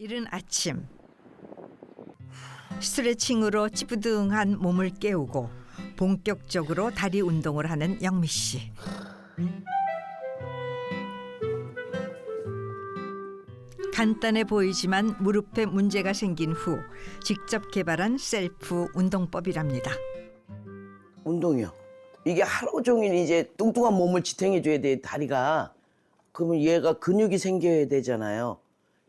이른 아침 스트레칭으로 찌부둥한 몸을 깨우고 본격적으로 다리 운동을 하는 영미 씨. 간단해 보이지만 무릎에 문제가 생긴 후 직접 개발한 셀프 운동법이랍니다. 운동이요. 이게 하루 종일 이제 뚱뚱한 몸을 지탱해줘야 돼, 다리가. 그러면 얘가 근육이 생겨야 되잖아요.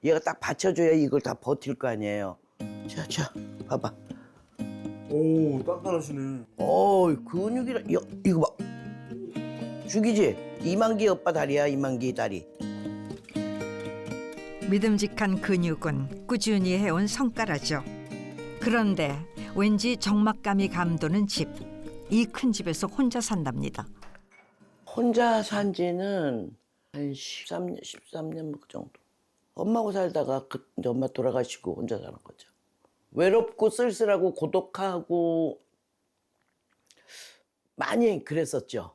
얘가 딱 받쳐줘야 이걸 다 버틸 거 아니에요. 자, 봐봐. 오, 단단하시네. 근육이라, 이거 봐. 죽이지? 이만기 오빠 다리야, 이만기 다리. 믿음직한 근육은 꾸준히 해온 성과라죠. 그런데 왠지 적막감이 감도는 집. 이 큰 집에서 혼자 산답니다. 혼자 산 지는 한 13년 그 정도. 엄마하고 살다가 이제 엄마 돌아가시고 혼자 사는 거죠. 외롭고 쓸쓸하고 고독하고 많이 그랬었죠.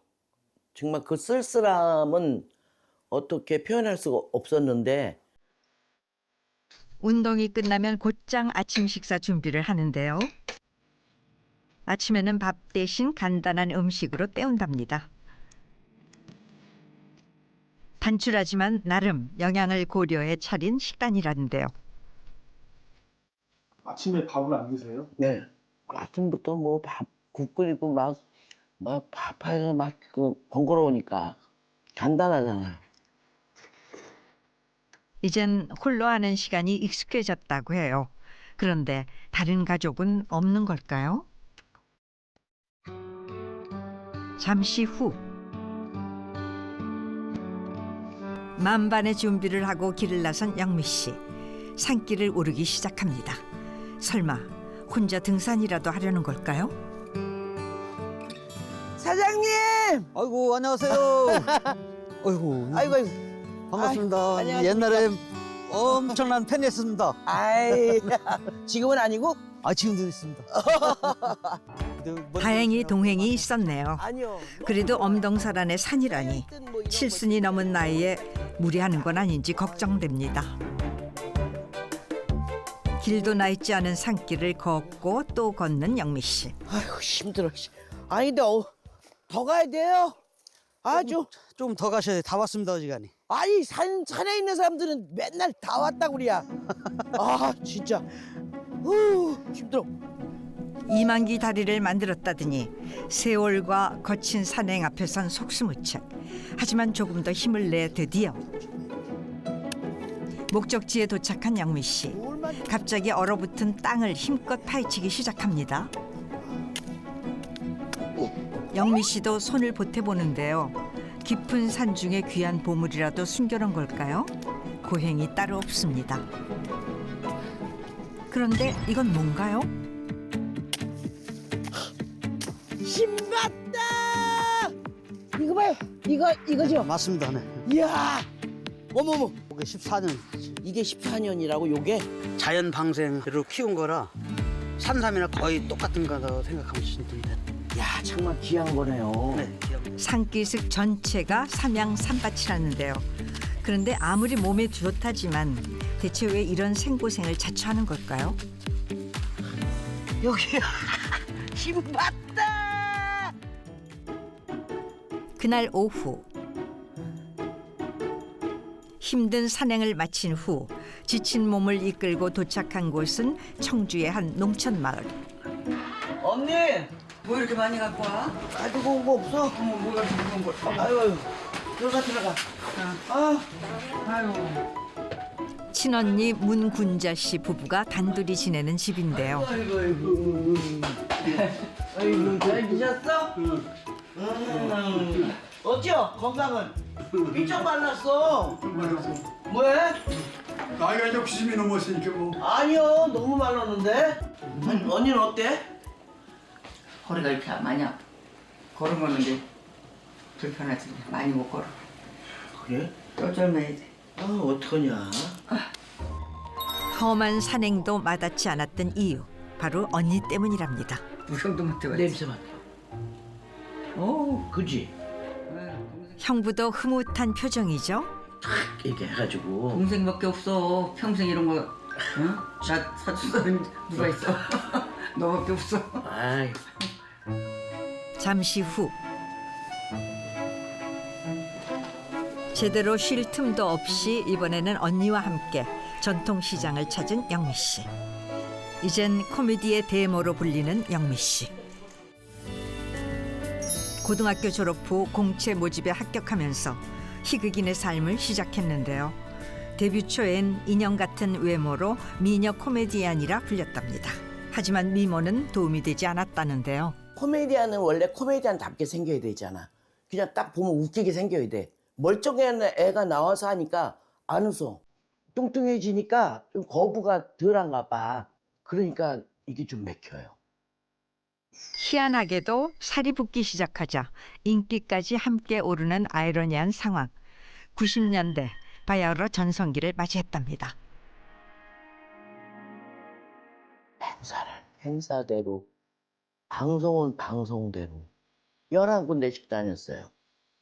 정말 그 쓸쓸함은 어떻게 표현할 수가 없었는데 운동이 끝나면 곧장 아침 식사 준비를 하는데요. 아침에는 밥 대신 간단한 음식으로 때운답니다. 단출하지만 나름 영양을 고려해 차린 식단이라는데요. 아침에 밥을 안 드세요? 네. 아침부터 뭐 국 끓이고 막 밥하고 막 번거로우니까 간단하잖아요. 이젠 홀로 하는 시간이 익숙해졌다고 해요. 그런데 다른 가족은 없는 걸까요? 잠시 후 만반의 준비를 하고 길을 나선 영미 씨. 산길을 오르기 시작합니다. 설마 혼자 등산이라도 하려는 걸까요? 사장님! 아이고 안녕하세요. 아이고 아이고. 반갑습니다. 안녕하십니까. 옛날에 엄청난 팬이었습니다. 아이, 지금은 아니고? 지금도 있습니다. 다행히 동행이 있었네요. 아니요. 그래도 엄동설안의 산이라니 칠순이 넘은 나이에 무리하는 건 아닌지 걱정됩니다. 길도 나 있지 않은 산길을 걷고 또 걷는 영미 씨. 아이고, 힘들어. 아니, 근데 더 가야 돼요? 아주. 좀 더 가셔야 돼. 다 왔습니다 시간이. 아니, 산에 있는 사람들은 맨날 다 왔다 그래야. 진짜. 힘들어. 이만기 다리를 만들었다더니 세월과 거친 산행 앞에선 속수무책. 하지만 조금 더 힘을 내 드디어 목적지에 도착한 영미 씨. 갑자기 얼어붙은 땅을 힘껏 파헤치기 시작합니다. 영미 씨도 손을 보태보는데요. 깊은 산 중에 귀한 보물이라도 숨겨놓은 걸까요? 고행이 따로 없습니다. 그런데 이건 뭔가요? 신봤다! 이거 봐요. 이거죠? 맞습니다. 네. 이야! 어머머. 이게 14년 이게 14년이라고, 요게? 자연 방생으로 키운 거라 산삼이나 거의 똑같은 거라고 생각하시면 됩니다. 야, 정말 귀한 거네요. 네. 산기슭 전체가 삼양 산밭이라는데요. 그런데 아무리 몸에 좋다지만 대체 왜 이런 생고생을 자처하는 걸까요? 여기 신봤다! 그날 오후 힘든 산행을 마친 후 지친 몸을 이끌고 도착한 곳은 청주의 한 농촌 마을. 언니! 뭐 이렇게 많이 갖고 와? 가지고 온 거 없어? 뭐가 좋은 걸? 아유, 들어가. 아유. 친언니 문군자 씨 부부가 단둘이 지내는 집인데요. 아이고, 잘 드셨어? 어찌요? 건강은? 삐쩍 말랐어. 뭐해? 나이가 이제 90이 넘었으니까 뭐. 아니요, 너무 말랐는데. 언니는 어때? 허리가 이렇게 많이 아파. 걸으면 이제 불편하지. 많이 못 걸어. 그래? 쩔쩔매야 돼. 어떡하냐. 험한 산행도 마다치 않았던 이유 바로 언니 때문이랍니다. 무성도 못 해봤지. 냄새 맡아. 그지? 형부도 흐뭇한 표정이죠. 이렇게 해가지고. 동생밖에 없어. 평생 이런 거 응? 나 사준 사람이 누가 있어? 너밖에 없어. 아이, 잠시 후 제대로 쉴 틈도 없이 이번에는 언니와 함께 전통시장을 찾은 영미 씨. 이젠 코미디의 대모로 불리는 영미 씨. 고등학교 졸업 후 공채 모집에 합격하면서 희극인의 삶을 시작했는데요. 데뷔 초엔 인형 같은 외모로 미녀 코미디언이라 불렸답니다. 하지만 미모는 도움이 되지 않았다는데요. 코미디언은 원래 코미디언답게 생겨야 되잖아. 그냥 딱 보면 웃기게 생겨야 돼. 멀쩡한 애가 나와서 하니까 안 웃어. 뚱뚱해지니까 좀 거부가 덜한가 봐. 그러니까 이게 좀 맥혀요. 희한하게도 살이 붓기 시작하자 인기까지 함께 오르는 아이러니한 상황. 90년대 바야흐로 전성기를 맞이했답니다. 행사를 행사대로, 방송은 방송대로 11군데씩 다녔어요.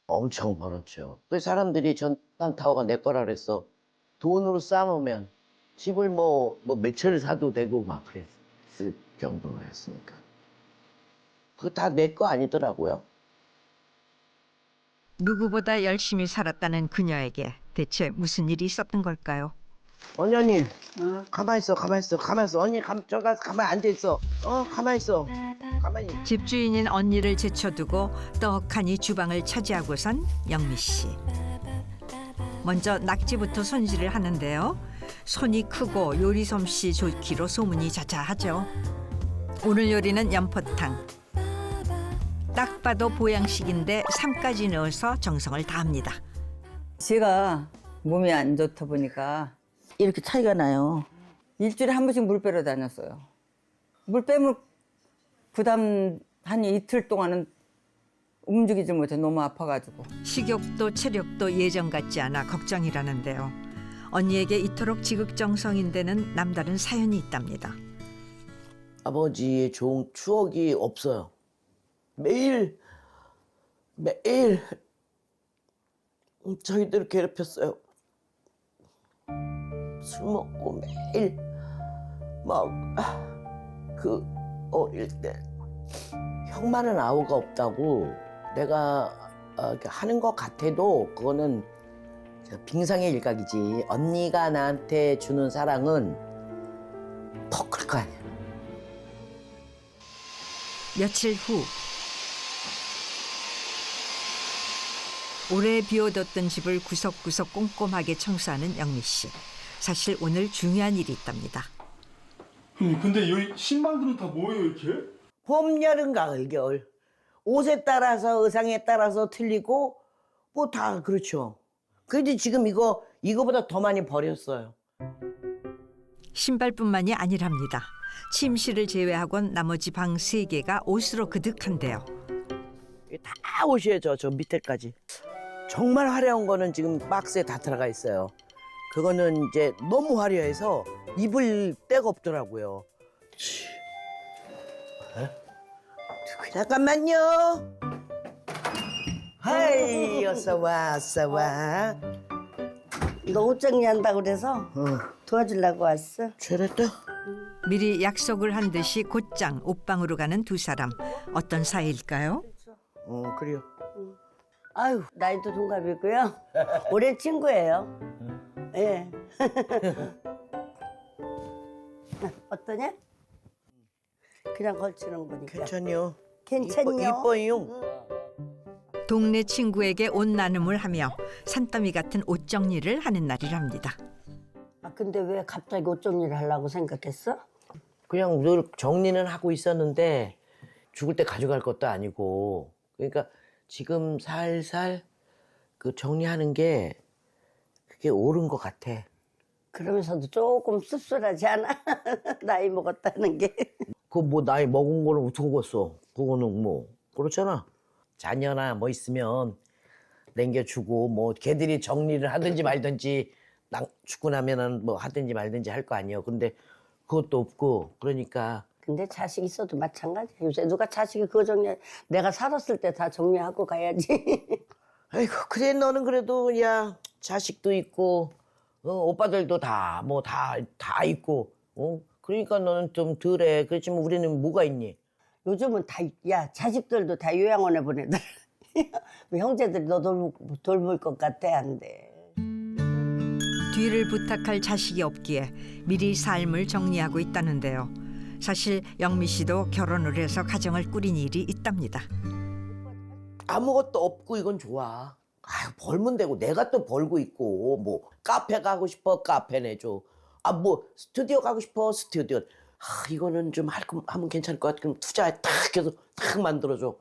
엄청 벌었죠. 그 사람들이 전당타워가 내 거라 그랬어. 돈으로 쌓아놓으면 집을 뭐 몇 채를 사도 되고 막 그랬을 정도였으니까. 그거 다 내 거 아니더라고요. 누구보다 열심히 살았다는 그녀에게 대체 무슨 일이 있었던 걸까요? 언니, 가만히 있어. 언니, 저 가서 가만히 앉아있어. 가만히 있어. 가만히. 집주인인 언니를 제쳐두고 떡하니 주방을 차지하고선 영미 씨. 먼저 낙지부터 손질을 하는데요. 손이 크고 요리 솜씨 좋기로 소문이 자자하죠. 오늘 요리는 연포탕. 딱 봐도 보양식인데 삶까지 넣어서 정성을 다합니다. 제가 몸이 안 좋다 보니까 이렇게 차이가 나요. 일주일에 한 번씩 물 빼러 다녔어요. 물 빼면 그다음 한 이틀 동안은 움직이지 못해 너무 아파가지고. 식욕도 체력도 예전 같지 않아 걱정이라는데요. 언니에게 이토록 지극정성인 데는 남다른 사연이 있답니다. 아버지의 좋은 추억이 없어요. 매일 저희들을 괴롭혔어요. 술 먹고 매일 그 어릴 때 형만은 아우가 없다고 내가 이렇게 하는 것 같아도 그거는 빙상의 일각이지. 언니가 나한테 주는 사랑은 더 클 거 아니야. 며칠 후 오래 비워뒀던 집을 구석구석 꼼꼼하게 청소하는 영미 씨. 사실 오늘 중요한 일이 있답니다. 형님 근데 여기 신발들은 다 뭐예요 이렇게? 봄, 여름, 가을, 겨울. 옷에 따라서 의상에 따라서 틀리고 뭐 다 그렇죠. 그래도 지금 이거보다 더 많이 버렸어요. 신발뿐만이 아니랍니다. 침실을 제외하곤 나머지 방 3개가 옷으로 그득한데요. 다 옷이에요. 저 밑에까지. 정말 화려한 거는 지금 박스에 다 들어가 있어요. 그거는 이제 너무 화려해서 입을 데가 없더라고요. 잠깐만요. 하이, 어서 와. 너 옷 정리한다고 그래서 도와주려고 왔어. 잘했다. 미리 약속을 한 듯이 곧장 옷방으로 가는 두 사람. 어떤 사이일까요? 그래요. 아유, 나이도 동갑이고요. 오랜 친구예요. 예. 어떠냐? 그냥 걸치는 거니까. 괜찮요. 괜찮요? 이뻐요. 동네 친구에게 옷 나눔을 하며 산더미 같은 옷 정리를 하는 날이랍니다. 아, 근데 왜 갑자기 옷 정리를 하려고 생각했어? 그냥 늘 정리는 하고 있었는데 죽을 때 가져갈 것도 아니고 그러니까 지금 살살 그 정리하는 게 그게 옳은 것 같아. 그러면서도 조금 씁쓸하지 않아? 나이 먹었다는 게. 그 뭐 나이 먹은 거는 어떻게 겠어? 그거는 뭐 그렇잖아. 자녀나 뭐 있으면 남겨주고 뭐 걔들이 정리를 하든지 말든지 죽고 나면은 뭐 하든지 말든지 할 거 아니에요. 근데 그것도 없고 그러니까. 근데 자식 있어도 마찬가지야. 요새 누가 자식이 그거 정리, 내가 살았을 때 다 정리하고 가야지. 아이고 그래 너는 그래도 야 자식도 있고 오빠들도 다 있고. 그러니까 너는 좀 덜해. 그렇지만 우리는 뭐가 있니? 요즘은 다, 야, 자식들도 다 요양원에 보내더라. 형제들이 너 돌볼 것 같아, 안 돼. 뒤를 부탁할 자식이 없기에 미리 삶을 정리하고 있다는데요. 사실 영미 씨도 결혼을 해서 가정을 꾸린 일이 있답니다. 아무것도 없고 이건 좋아. 아유, 벌면 되고 내가 또 벌고 있고 뭐 카페 가고 싶어 카페 내줘. 뭐 스튜디오 가고 싶어 스튜디오. 이거는 좀 하면 괜찮을 것 같아. 그럼 투자 딱 해서 딱 만들어줘.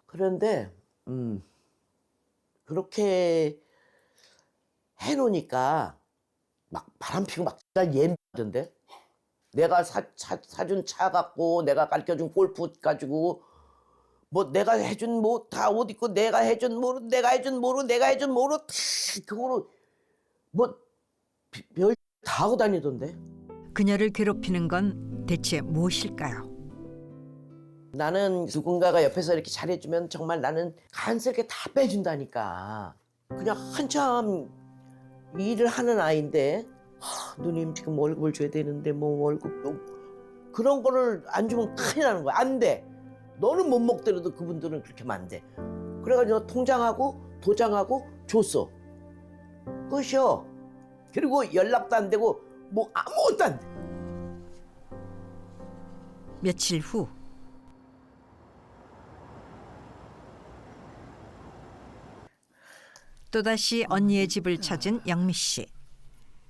그런데 그렇게 해놓으니까 막 바람 피고 막 예민하던데. 내가 사준 차 갖고 내가 가르쳐준 골프 가지고 뭐 내가 해준 뭐 다 옷 입고 내가 해준 뭐로 내가 해준 뭐로 그거로 뭐 별 다 하고 다니던데. 그녀를 괴롭히는 건 대체 무엇일까요? 나는 누군가가 옆에서 이렇게 잘해주면 정말 나는 간섭게 다 빼준다니까. 그냥 한참 일을 하는 아이인데 누님 지금 월급을 줘야 되는데 뭐 월급 그런 거를 안 주면 큰일 나는 거야. 안 돼. 너는 못 먹더라도 그분들은 그렇게 하면 안 돼. 그래가지고 통장하고 도장하고 줬어. 끝이요. 그리고 연락도 안 되고 뭐 아무것도 안 돼. 며칠 후 또다시 언니의 집을 찾은 영미 씨.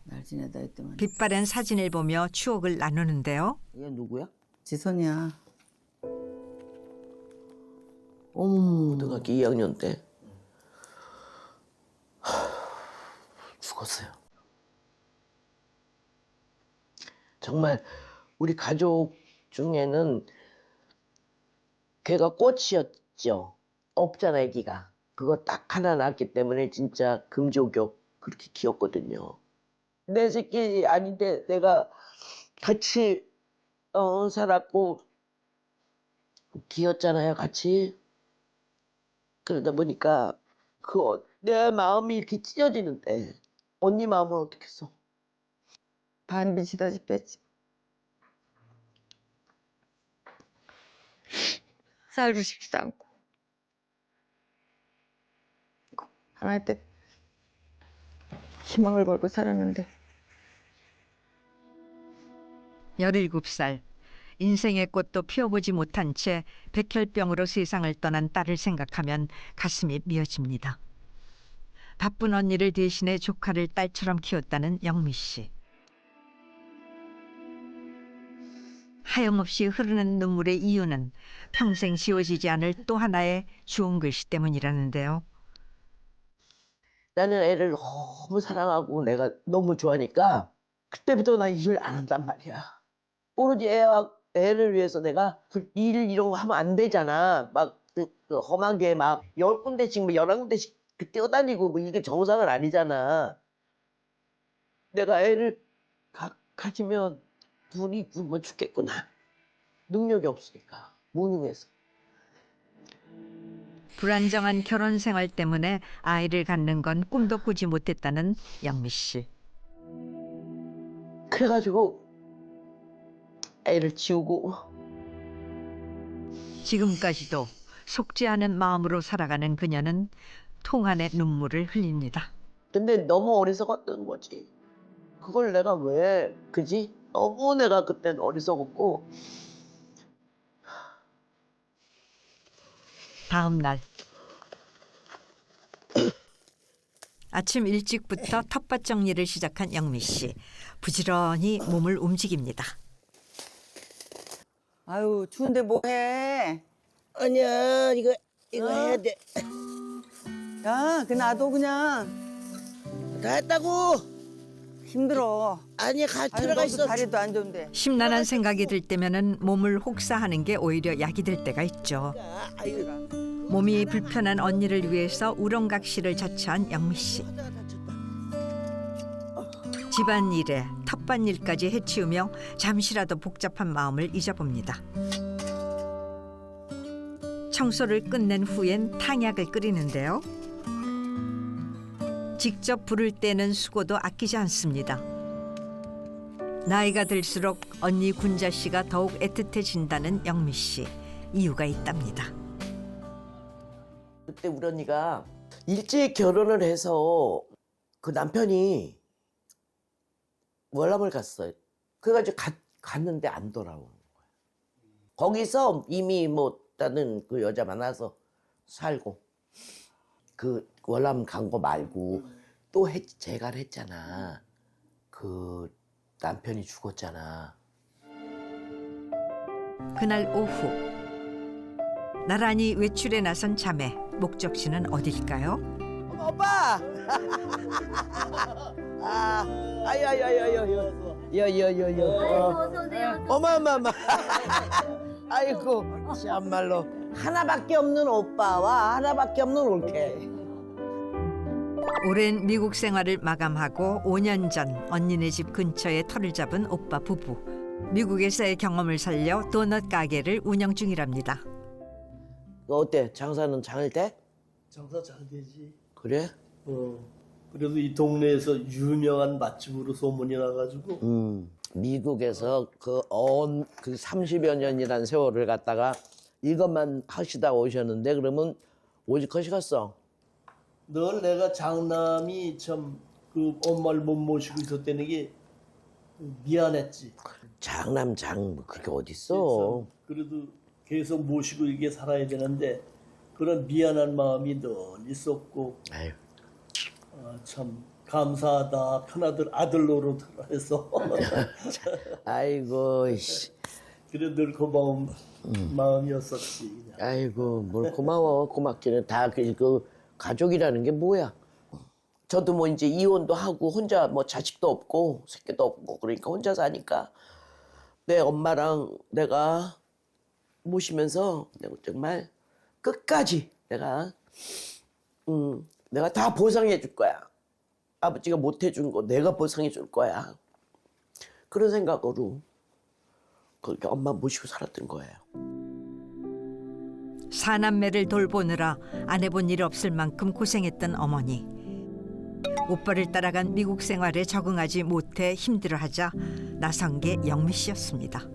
날 지내다 했더만. 빛바랜 사진을 보며 추억을 나누는데요. 얘 누구야? 지선이야. 고등학교 2학년 때 죽었어요. 정말 우리 가족 중에는 걔가 꽃이었죠. 없잖아, 애기가. 그거 딱 하나 낳았기 때문에 진짜 금조격 그렇게 키웠거든요. 내 새끼 아닌데 내가 같이 살았고 키웠잖아요, 같이. 그러다 보니까 내 마음이 이렇게 찢어지는데 언니 마음은 어떻겠어? 반비치다시피 했지. 살고 싶지도 않고. 하나의 때 희망을 걸고 살았는데. 17살. 인생의 꽃도 피워보지 못한 채 백혈병으로 세상을 떠난 딸을 생각하면 가슴이 미어집니다. 바쁜 언니를 대신해 조카를 딸처럼 키웠다는 영미 씨. 하염없이 흐르는 눈물의 이유는 평생 지워지지 않을 또 하나의 주홍 글씨 때문이라는데요. 나는 애를 너무 사랑하고 내가 너무 좋아하니까 그때부터 나 일을 안 한단 말이야. 오로지 애를 위해서 내가 일 이런 거 하면 안 되잖아. 막 그 험하게 막 10군데씩 뭐 11군데씩 뛰어다니고 뭐 이게 정상은 아니잖아. 내가 애를 가지면 눈이 굶어 죽겠구나. 능력이 없으니까 무능해서. 불안정한 결혼 생활 때문에 아이를 갖는 건 꿈도 꾸지 못했다는 영미 씨. 그래가지고 애를 지우고 지금까지도 속지 않은 마음으로 살아가는 그녀는 통한의 눈물을 흘립니다. 근데 너무 어리석었던 거지. 그걸 내가 왜 그지? 너무 내가 그땐 어리석었고. 다음 날 아침 일찍부터 텃밭 정리를 시작한 영미 씨. 부지런히 몸을 움직입니다. 아유 추운데 뭐해? 아니야 이거 해야 돼. 야, 그 놔둬 그냥. 다 했다고. 힘들어. 아니야 아유, 들어가 너도 있어. 다리도 안 좋은데. 심란한 생각이 들 때면은 몸을 혹사하는 게 오히려 약이 될 때가 있죠. 아유, 몸이 불편한 언니를 위해서 우렁각시를 자처한 영미 씨. 집안일에 텃밭일까지 해치우며 잠시라도 복잡한 마음을 잊어봅니다. 청소를 끝낸 후엔 탕약을 끓이는데요. 직접 불을 떼는 수고도 아끼지 않습니다. 나이가 들수록 언니 군자 씨가 더욱 애틋해진다는 영미 씨. 이유가 있답니다. 그때 우리 언니가 일찍 결혼을 해서 그 남편이 월남을 갔어요. 그래가지고 갔는데 안 돌아오는 거야. 거기서 이미 뭐 다른 그 여자 만나서 살고 그 월남 간 거 말고 또 재가를 했잖아. 그 남편이 죽었잖아. 그날 오후 나란히 외출에 나선 자매. 목적지는 어딜까요? 오빠! 어마어마마. 아이고, 참말로. 하나밖에 없는 오빠와 하나밖에 없는 올케. 오랜 미국 생활을 마감하고 5년 전 언니네 집 근처에 터를 잡은 오빠 부부. 미국에서의 경험을 살려 도넛 가게를 운영 중이랍니다. 어때? 장사는 잘 돼? 장사 잘 되지. 그래? 그래도 이 동네에서 유명한 맛집으로 소문이 나가지고. 미국에서 그 30여 년이란 세월을 갖다가 이것만 하시다 오셨는데 그러면 오직 하시겠어? 늘 내가 장남이 참 그 엄마를 못 모시고 있었다는 게 미안했지. 장남 그게 어딨어? 그래도 계속 모시고 이게 살아야 되는데 그런 미안한 마음이 늘 있었고. 아유. 참 감사하다. 큰아들 아들 노릇을 해서. 아이고 씨. 그래 늘 고마운 마음이었었지. 그냥. 아이고 뭘 고마워. 고맙기는 다 그 가족이라는 게 뭐야. 저도 뭐 이제 이혼도 하고 혼자 뭐 자식도 없고 새끼도 없고 그러니까 혼자 사니까 내 엄마랑 내가 모시면서 내가 정말 끝까지 내가 다 보상해 줄 거야. 아버지가 못 해준 거 내가 보상해 줄 거야. 그런 생각으로 그렇게 엄마 모시고 살았던 거예요. 사남매를 돌보느라 안 해본 일 없을 만큼 고생했던 어머니. 오빠를 따라간 미국 생활에 적응하지 못해 힘들어하자 나선 게 영미 씨였습니다.